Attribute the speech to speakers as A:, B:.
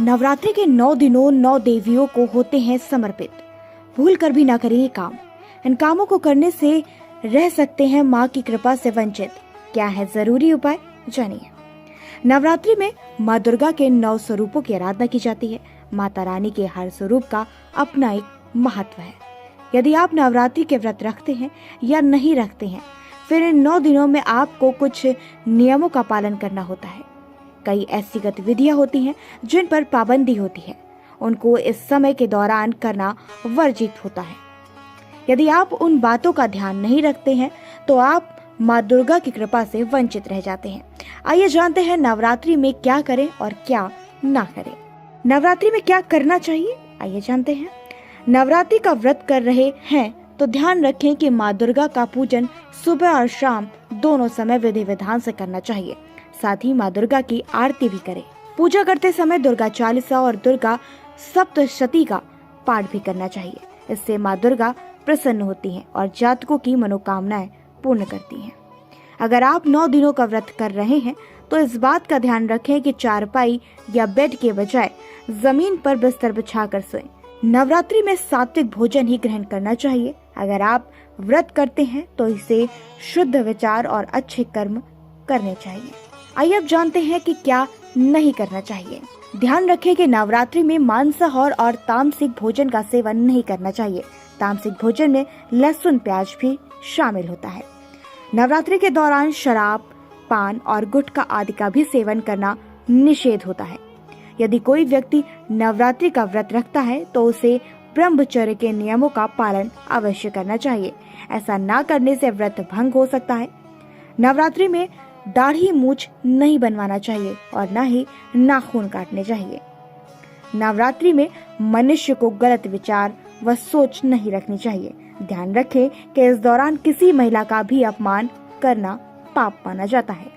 A: नवरात्रि के 9 दिनों 9 देवियों को होते हैं समर्पित। भूल कर भी ना करें ये काम। इन कामों को करने से रह सकते हैं माँ की कृपा से वंचित। क्या है जरूरी उपाय, जानिए। नवरात्रि में माँ दुर्गा के 9 स्वरूपों की आराधना की जाती है। माता रानी के हर स्वरूप का अपना एक महत्व है। यदि आप नवरात्रि के व्रत रखते हैं या नहीं रखते हैं, फिर इन 9 दिनों में आपको कुछ नियमों का पालन करना होता है। कई ऐसी गतिविधियां होती हैं जिन पर पाबंदी होती है, उनको इस समय के दौरान करना वर्जित होता है। यदि आप उन बातों का ध्यान नहीं रखते हैं तो आप माँ दुर्गा की कृपा से वंचित रह जाते हैं। आइए जानते हैं नवरात्रि में क्या करें और क्या ना करें। नवरात्रि में क्या करना चाहिए, आइए जानते हैं। नवरात्रि का व्रत कर रहे हैं तो ध्यान रखें कि माँ दुर्गा का पूजन सुबह और शाम दोनों समय विधि विधान से करना चाहिए। साथ ही माँ दुर्गा की आरती भी करें। पूजा करते समय दुर्गा चालीसा और दुर्गा सप्तशती का पाठ भी करना चाहिए। इससे माँ दुर्गा प्रसन्न होती हैं और जातकों की मनोकामनाएं पूर्ण करती हैं। अगर आप 9 दिनों का व्रत कर रहे हैं तो इस बात का ध्यान रखें कि चारपाई या बेड के बजाय जमीन पर बिस्तर बिछाकर सोएं। नवरात्रि में सात्विक भोजन ही ग्रहण करना चाहिए। अगर आप व्रत करते हैं तो इसे शुद्ध विचार और अच्छे कर्म करने चाहिए। आइए अब जानते हैं कि क्या नहीं करना चाहिए। ध्यान रखें कि नवरात्रि में मांसाहार और तामसिक भोजन का सेवन नहीं करना चाहिए। तामसिक भोजन में लहसुन प्याज भी शामिल होता है। नवरात्रि के दौरान शराब, पान और गुटखा आदि का भी सेवन करना निषेध होता है। यदि कोई व्यक्ति नवरात्रि का व्रत रखता है तो उसे ब्रह्मचर्य के नियमों का पालन अवश्य करना चाहिए। ऐसा ना करने से व्रत भंग हो सकता है। नवरात्रि में दाढ़ी मूछ नहीं बनवाना चाहिए और न ही नाखून काटने चाहिए। नवरात्रि में मनुष्य को गलत विचार व सोच नहीं रखनी चाहिए। ध्यान रखें कि इस दौरान किसी महिला का भी अपमान करना पाप माना जाता है।